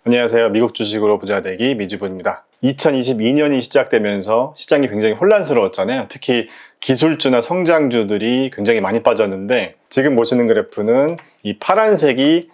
안녕하세요. 미국 주식으로 부자 되기 미주부입니다. 2022년이 시작되면서 시장이 굉장히 혼란스러웠잖아요. 특히 기술주나 성장주들이 굉장히 많이 빠졌는데 지금 보시는 그래프는 이 파란색이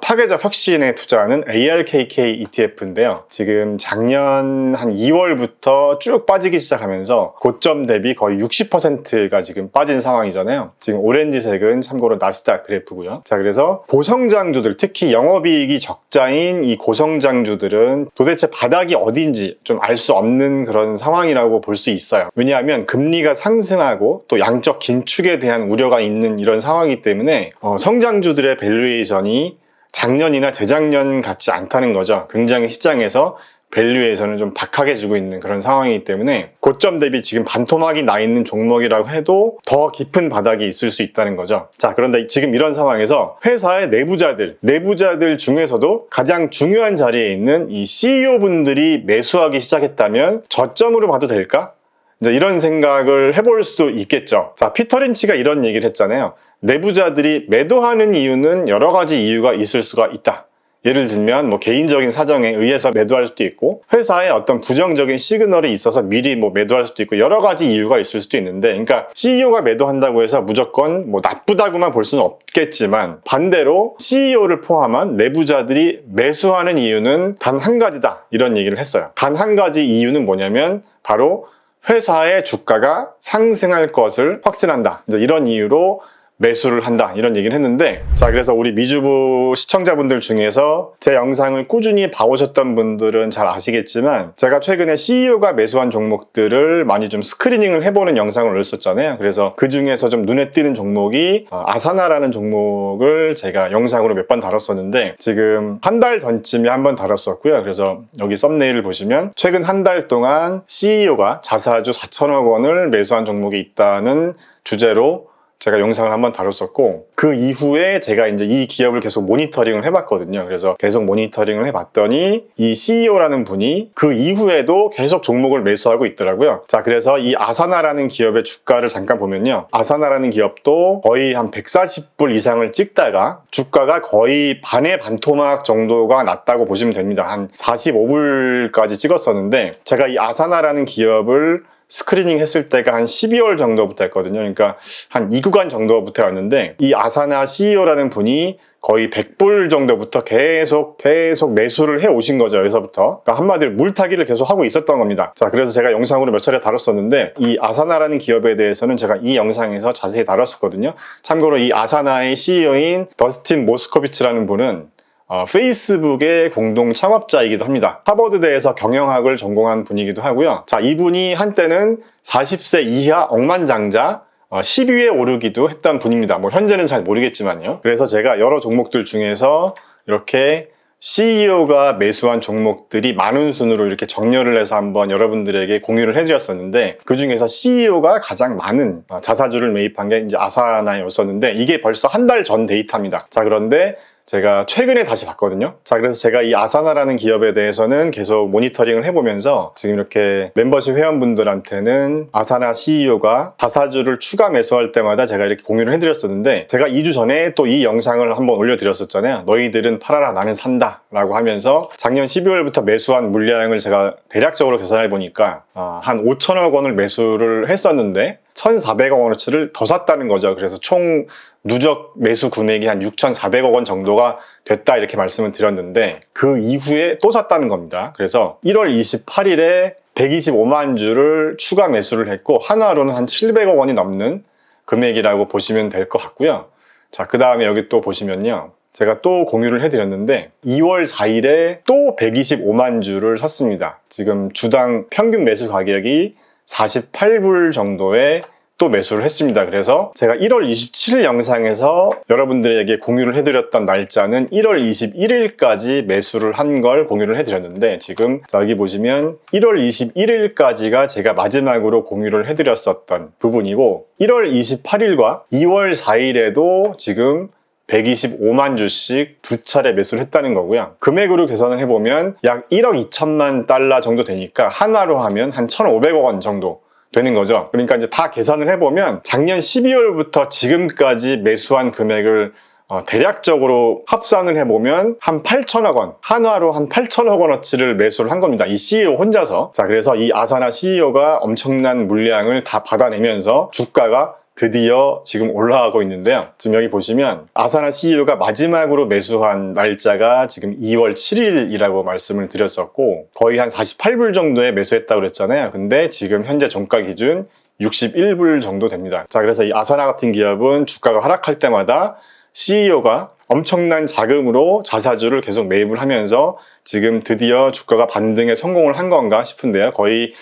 파괴적 혁신에 투자하는 ARKK ETF인데요. 지금 작년 한 2월부터 쭉 빠지기 시작하면서 고점 대비 거의 60%가 지금 빠진 상황이잖아요. 지금 오렌지색은 참고로 나스닥 그래프고요. 자, 그래서 고성장주들, 특히 영업이익이 적자인 이 고성장주들은 도대체 바닥이 어딘지 좀 알 수 없는 그런 상황이라고 볼 수 있어요. 왜냐하면 금리가 상승하고 또 양적 긴축에 대한 우려가 있는 이런 상황이기 때문에 성장주들의 밸류에이션이 작년이나 재작년 같지 않다는 거죠. 굉장히 시장에서 밸류에이션을 좀 박하게 주고 있는 그런 상황이기 때문에 고점 대비 지금 반토막이 나 있는 종목이라고 해도 더 깊은 바닥이 있을 수 있다는 거죠. 자, 그런데 지금 이런 상황에서 회사의 내부자들 중에서도 가장 중요한 자리에 있는 이 CEO분들이 매수하기 시작했다면 저점으로 봐도 될까? 이제 이런 생각을 해볼 수도 있겠죠. 자, 피터 린치가 이런 얘기를 했잖아요. 내부자들이 매도하는 이유는 여러 가지 이유가 있을 수가 있다. 예를 들면 개인적인 사정에 의해서 매도할 수도 있고, 회사의 어떤 부정적인 시그널이 있어서 미리 매도할 수도 있고, 여러 가지 이유가 있을 수도 있는데, 그러니까 CEO가 매도한다고 해서 무조건 나쁘다고만 볼 수는 없겠지만, 반대로 CEO를 포함한 내부자들이 매수하는 이유는 단 한 가지다, 이런 얘기를 했어요. 단 한 가지 이유는 뭐냐면 바로 회사의 주가가 상승할 것을 확신한다, 이런 이유로 매수를 한다, 이런 얘기를 했는데, 자, 그래서 우리 미주부 시청자분들 중에서 제 영상을 꾸준히 봐오셨던 분들은 잘 아시겠지만, 제가 최근에 CEO가 매수한 종목들을 많이 좀 스크리닝을 해보는 영상을 올렸었잖아요. 그래서 그 중에서 좀 눈에 띄는 종목이 아사나라는 종목을 제가 영상으로 몇 번 다뤘었는데, 지금 한 달 전쯤에 한 번 다뤘었고요. 그래서 여기 썸네일을 보시면 최근 한 달 동안 CEO가 자사주 4천억 원을 매수한 종목이 있다는 주제로 제가 영상을 한번 다뤘었고, 그 이후에 제가 이제 이 기업을 계속 모니터링을 해봤거든요. 그래서 계속 모니터링을 해봤더니 이 CEO라는 분이 그 이후에도 계속 종목을 매수하고 있더라고요. 자, 그래서 이 아사나라는 기업의 주가를 잠깐 보면요, 아사나라는 기업도 거의 한 140불 이상을 찍다가 주가가 거의 반의 반토막 정도가 났다고 보시면 됩니다. 한 45불까지 찍었었는데, 제가 이 아사나라는 기업을 스크리닝 했을 때가 한 12월 정도부터 했거든요. 그러니까 한 2구간 정도부터 였는데, 이 아사나 CEO라는 분이 거의 100불 정도부터 계속 매수를 해 오신 거죠. 여기서부터. 그러니까 한마디로 물타기를 계속 하고 있었던 겁니다. 자, 그래서 제가 영상으로 몇 차례 다뤘었는데, 이 아사나라는 기업에 대해서는 제가 이 영상에서 자세히 다뤘었거든요. 참고로 이 아사나의 CEO인 더스틴 모스코비치라는 분은 페이스북의 공동 창업자이기도 합니다. 하버드대에서 경영학을 전공한 분이기도 하고요. 자, 이분이 한때는 40세 이하 억만장자 10위에 오르기도 했던 분입니다. 현재는 잘 모르겠지만요. 그래서 제가 여러 종목들 중에서 이렇게 CEO가 매수한 종목들이 많은 순으로 이렇게 정렬을 해서 한번 여러분들에게 공유를 해드렸었는데, 그 중에서 CEO가 가장 많은 자사주를 매입한 게 이제 아사나였었는데, 이게 벌써 한 달 전 데이터입니다. 자, 그런데 제가 최근에 다시 봤거든요. 자, 그래서 제가 이 아사나라는 기업에 대해서는 계속 모니터링을 해보면서 지금 이렇게 멤버십 회원분들한테는 아사나 CEO가 자사주를 추가 매수할 때마다 제가 이렇게 공유를 해드렸었는데, 제가 2주 전에 또 이 영상을 한번 올려드렸었잖아요. 너희들은 팔아라, 나는 산다 라고 하면서 작년 12월부터 매수한 물량을 제가 대략적으로 계산해 보니까 한 5천억 원을 매수를 했었는데 1,400억 원어치를 더 샀다는 거죠. 그래서 총 누적 매수 금액이 한 6,400억 원 정도가 됐다, 이렇게 말씀을 드렸는데, 그 이후에 또 샀다는 겁니다. 그래서 1월 28일에 125만 주를 추가 매수를 했고, 하나로는 한 700억 원이 넘는 금액이라고 보시면 될 것 같고요. 자, 그 다음에 여기 또 보시면요, 제가 또 공유를 해드렸는데 2월 4일에 또 125만 주를 샀습니다. 지금 주당 평균 매수 가격이 48불 정도에 또 매수를 했습니다. 그래서 제가 1월 27일 영상에서 여러분들에게 공유를 해드렸던 날짜는 1월 21일까지 매수를 한 걸 공유를 해드렸는데, 지금 여기 보시면 1월 21일까지가 제가 마지막으로 공유를 해드렸었던 부분이고, 1월 28일과 2월 4일에도 지금 125만 주씩 두 차례 매수를 했다는 거고요. 금액으로 계산을 해보면 약 1억 2천만 달러 정도 되니까 하나로 하면 한 1,500억 원 정도 되는 거죠. 그러니까 이제 다 계산을 해보면 작년 12월부터 지금까지 매수한 금액을 대략적으로 합산을 해보면 한 8천억 원, 한화로 한 8천억 원어치를 매수를 한 겁니다. 이 CEO 혼자서. 자, 그래서 이 아사나 CEO가 엄청난 물량을 다 받아내면서 주가가 드디어 지금 올라가고 있는데요. 지금 여기 보시면 아사나 CEO가 마지막으로 매수한 날짜가 지금 2월 7일이라고 말씀을 드렸었고 거의 한 48불 정도에 매수했다고 그랬잖아요. 근데 지금 현재 종가 기준 61불 정도 됩니다. 자, 그래서 이 아사나 같은 기업은 주가가 하락할 때마다 CEO가 엄청난 자금으로 자사주를 계속 매입을 하면서 지금 드디어 주가가 반등에 성공을 한 건가 싶은데요. 거의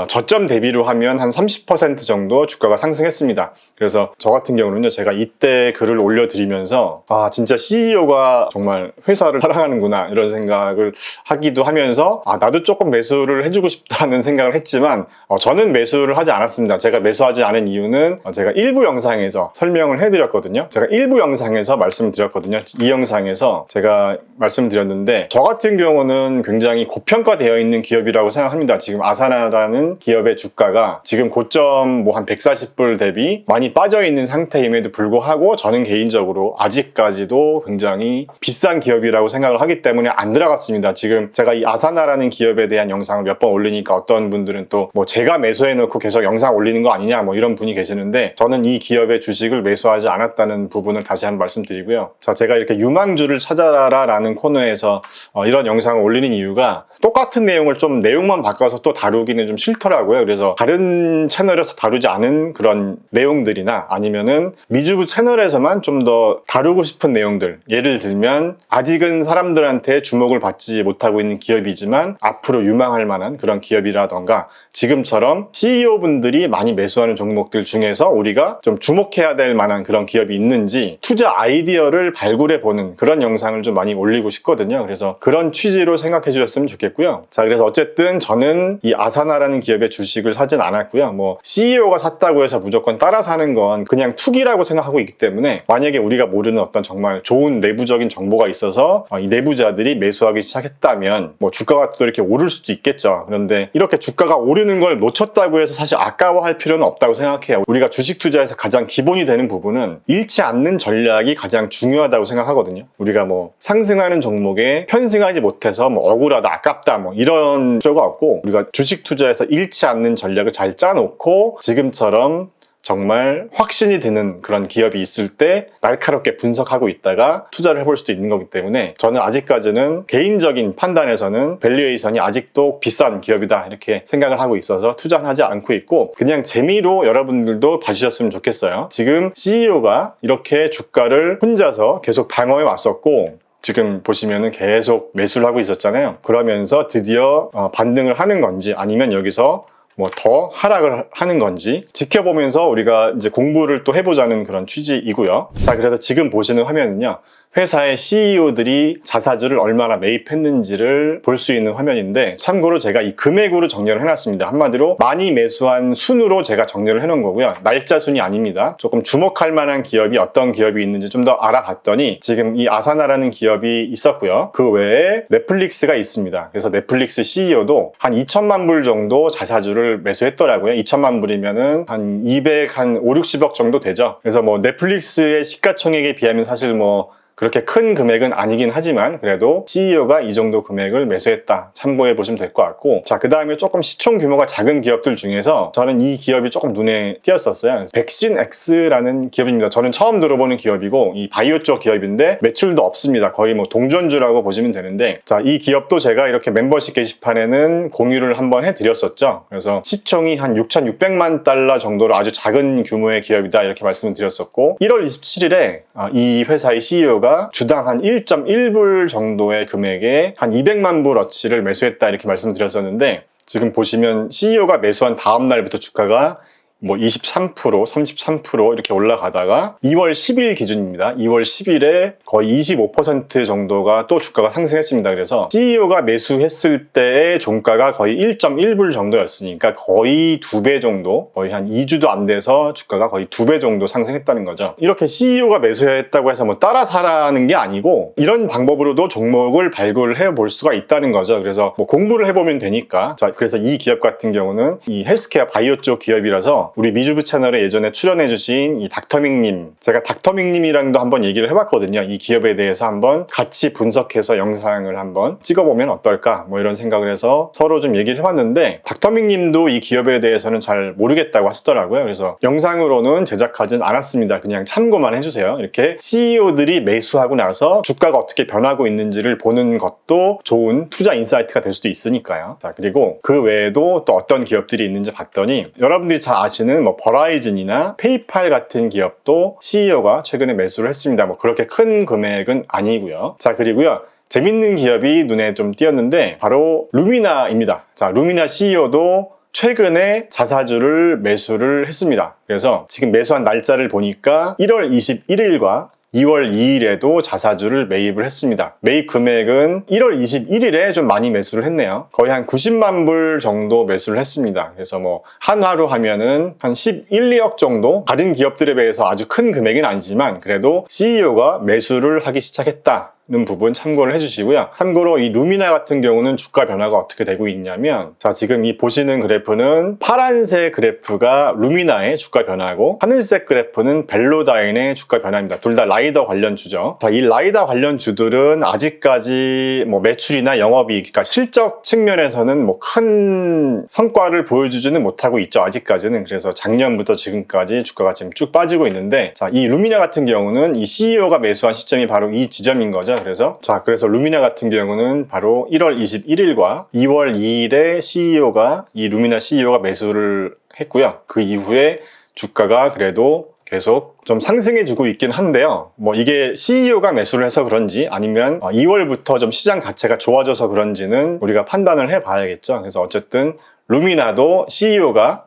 저점 대비로 하면 한 30% 정도 주가가 상승했습니다. 그래서 저 같은 경우는요, 제가 이때 글을 올려드리면서 진짜 CEO가 정말 회사를 사랑하는구나 이런 생각을 하기도 하면서 나도 조금 매수를 해주고 싶다는 생각을 했지만 저는 매수를 하지 않았습니다. 제가 매수하지 않은 이유는 제가 일부 영상에서 설명을 해드렸거든요. 제가 일부 영상에서 말씀을 드렸거든요. 이 영상에서 제가 말씀드렸는데 저 같은 경우는 굉장히 고평가되어 있는 기업이라고 생각합니다. 지금 아사나라는 기업의 주가가 지금 고점 뭐 한 140불 대비 많이 빠져 있는 상태임에도 불구하고 저는 개인적으로 아직까지도 굉장히 비싼 기업이라고 생각을 하기 때문에 안 들어갔습니다. 지금 제가 이 아사나라는 기업에 대한 영상을 몇 번 올리니까 어떤 분들은 또 뭐 제가 매수해 놓고 계속 영상 올리는 거 아니냐 뭐 이런 분이 계시는데 저는 이 기업의 주식을 매수하지 않았다는 부분을 다시 한번 말씀드리고요. 자, 제가 이렇게 유망주를 찾아라 라는 코너에서 이런 영상을 올리는 이유가 똑같은 내용을 좀 내용만 바꿔서 또 다루기는 좀 싫더라고요. 그래서 다른 채널에서 다루지 않은 그런 내용들이나 아니면은 미주부 채널에서만 좀 더 다루고 싶은 내용들, 예를 들면 아직은 사람들한테 주목을 받지 못하고 있는 기업이지만 앞으로 유망할 만한 그런 기업이라던가 지금처럼 CEO분들이 많이 매수하는 종목들 중에서 우리가 좀 주목해야 될 만한 그런 기업이 있는지 투자 아이디어를 발굴해보는 그런 영상을 좀 많이 올리고 싶거든요. 그래서 그런 취지로 생각해 주셨으면 좋겠고요. 자, 그래서 어쨌든 저는 이 아사나라는 기업의 주식을 사진 않았고요. 뭐 CEO가 샀다고 해서 무조건 따라 사는 건 그냥 투기라고 생각하고 있기 때문에 만약에 우리가 모르는 어떤 정말 좋은 내부적인 정보가 있어서 이 내부자들이 매수하기 시작했다면 뭐 주가가 또 이렇게 오를 수도 있겠죠. 그런데 이렇게 주가가 오르는 걸 놓쳤다고 해서 사실 아까워할 필요는 없다고 생각해요. 우리가 주식 투자에서 가장 기본이 되는 부분은 잃지 않는 전략이 가장 중요하다고 생각하거든요. 우리가 뭐 상승하는 종목에 편승하지 못해서 뭐 억울하다, 아깝다 뭐 이런 필요가 없고 우리가 주식 투자에서 잃지 않는 전략을 잘 짜놓고 지금처럼 정말 확신이 드는 그런 기업이 있을 때 날카롭게 분석하고 있다가 투자를 해볼 수도 있는 거기 때문에 저는 아직까지는 개인적인 판단에서는 밸류에이션이 아직도 비싼 기업이다 이렇게 생각을 하고 있어서 투자는 하지 않고 있고 그냥 재미로 여러분들도 봐주셨으면 좋겠어요. 지금 CEO가 이렇게 주가를 혼자서 계속 방어해 왔었고 지금 보시면은 계속 매수를 하고 있었잖아요. 그러면서 드디어 반등을 하는 건지 아니면 여기서 뭐 더 하락을 하는 건지 지켜보면서 우리가 이제 공부를 또 해보자는 그런 취지이고요. 자, 그래서 지금 보시는 화면은요. 회사의 CEO들이 자사주를 얼마나 매입했는지를 볼 수 있는 화면인데 참고로 제가 이 금액으로 정렬을 해놨습니다. 한마디로 많이 매수한 순으로 제가 정렬을 해놓은 거고요. 날짜 순이 아닙니다. 조금 주목할 만한 기업이 어떤 기업이 있는지 좀 더 알아봤더니 지금 이 아사나라는 기업이 있었고요. 그 외에 넷플릭스가 있습니다. 그래서 넷플릭스 CEO도 한 2천만 불 정도 자사주를 매수했더라고요. 2천만 불이면은 한 5, 60억 정도 되죠. 그래서 뭐 넷플릭스의 시가총액에 비하면 사실 뭐 그렇게 큰 금액은 아니긴 하지만 그래도 CEO가 이 정도 금액을 매수했다 참고해 보시면 될 것 같고 자, 그 다음에 조금 시총 규모가 작은 기업들 중에서 저는 이 기업이 조금 눈에 띄었었어요. 백신X라는 기업입니다. 저는 처음 들어보는 기업이고 이 바이오 쪽 기업인데 매출도 없습니다. 거의 뭐 동전주라고 보시면 되는데 자, 이 기업도 제가 이렇게 멤버십 게시판에는 공유를 한번 해드렸었죠. 그래서 시총이 한 6,600만 달러 정도로 아주 작은 규모의 기업이다 이렇게 말씀을 드렸었고 1월 27일에 이 회사의 CEO가 주당 한 1.1불 정도의 금액에 한 200만 불어치를 매수했다 이렇게 말씀드렸었는데 지금 보시면 CEO가 매수한 다음 날부터 주가가 뭐 23%, 33% 이렇게 올라가다가 2월 10일 기준입니다. 2월 10일에 거의 25% 정도가 또 주가가 상승했습니다. 그래서 CEO가 매수했을 때의 종가가 거의 1.1불 정도였으니까 거의 2배 정도, 거의 한 2주도 안 돼서 주가가 거의 2배 정도 상승했다는 거죠. 이렇게 CEO가 매수했다고 해서 뭐 따라 사라는 게 아니고 이런 방법으로도 종목을 발굴해 볼 수가 있다는 거죠. 그래서 뭐 공부를 해보면 되니까 자, 그래서 이 기업 같은 경우는 이 헬스케어 바이오 쪽 기업이라서 우리 미주부 채널에 예전에 출연해주신 이 닥터믹님, 제가 닥터믹님이랑도 한번 얘기를 해봤거든요. 이 기업에 대해서 한번 같이 분석해서 영상을 한번 찍어보면 어떨까 뭐 이런 생각을 해서 서로 좀 얘기를 해봤는데, 닥터믹님도 이 기업에 대해서는 잘 모르겠다고 하시더라고요. 그래서 영상으로는 제작하진 않았습니다. 그냥 참고만 해주세요. 이렇게 CEO들이 매수하고 나서 주가가 어떻게 변하고 있는지를 보는 것도 좋은 투자 인사이트가 될 수도 있으니까요. 자, 그리고 그 외에도 또 어떤 기업들이 있는지 봤더니, 여러분들이 잘 아시는 뭐 버라이즌이나 페이팔 같은 기업도 CEO가 최근에 매수를 했습니다. 뭐 그렇게 큰 금액은 아니고요. 자, 그리고요, 재밌는 기업이 눈에 좀 띄었는데 바로 루미나입니다. 자, 루미나 CEO도 최근에 자사주를 매수를 했습니다. 그래서 지금 매수한 날짜를 보니까 1월 21일과 2월 2일에도 자사주를 매입을 했습니다. 매입 금액은 1월 21일에 좀 많이 매수를 했네요. 거의 한 90만 불 정도 매수를 했습니다. 그래서 뭐 한화로 하면은 한 11, 2억 정도? 다른 기업들에 비해서 아주 큰 금액은 아니지만 그래도 CEO가 매수를 하기 시작했다 는 부분 참고를 해주시고요. 참고로 이 루미나 같은 경우는 주가 변화가 어떻게 되고 있냐면, 자, 지금 이 보시는 그래프는 파란색 그래프가 루미나의 주가 변화고, 하늘색 그래프는 벨로다인의 주가 변화입니다. 둘 다 라이더 관련주죠. 자, 이 라이더 관련주들은 아직까지 뭐 매출이나 영업이익, 그러니까 실적 측면에서는 뭐 큰 성과를 보여주지는 못하고 있죠. 아직까지는. 그래서 작년부터 지금까지 주가가 지금 쭉 빠지고 있는데, 자, 이 루미나 같은 경우는 이 CEO가 매수한 시점이 바로 이 지점인 거죠. 그래서 루미나 같은 경우는 바로 1월 21일과 2월 2일에 이 루미나 CEO가 매수를 했고요. 그 이후에 주가가 그래도 계속 좀 상승해주고 있긴 한데요. 뭐 이게 CEO가 매수를 해서 그런지 아니면 2월부터 좀 시장 자체가 좋아져서 그런지는 우리가 판단을 해봐야겠죠. 그래서 어쨌든 루미나도 CEO가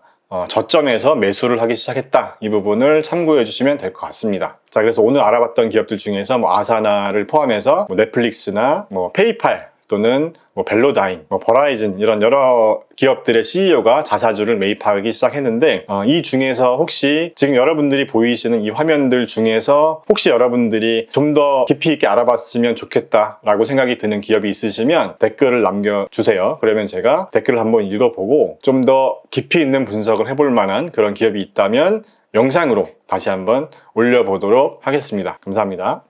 저점에서 매수를 하기 시작했다. 이 부분을 참고해 주시면 될 것 같습니다. 자, 그래서 오늘 알아봤던 기업들 중에서 뭐 아사나를 포함해서 뭐 넷플릭스나 뭐 페이팔 또는 뭐 벨로다인, 뭐 버라이즌 이런 여러 기업들의 CEO가 자사주를 매입하기 시작했는데, 이 중에서 혹시 지금 여러분들이 보이시는 이 화면들 중에서 혹시 여러분들이 좀 더 깊이 있게 알아봤으면 좋겠다라고 생각이 드는 기업이 있으시면 댓글을 남겨주세요. 그러면 제가 댓글을 한번 읽어보고 좀 더 깊이 있는 분석을 해볼 만한 그런 기업이 있다면 영상으로 다시 한번 올려보도록 하겠습니다. 감사합니다.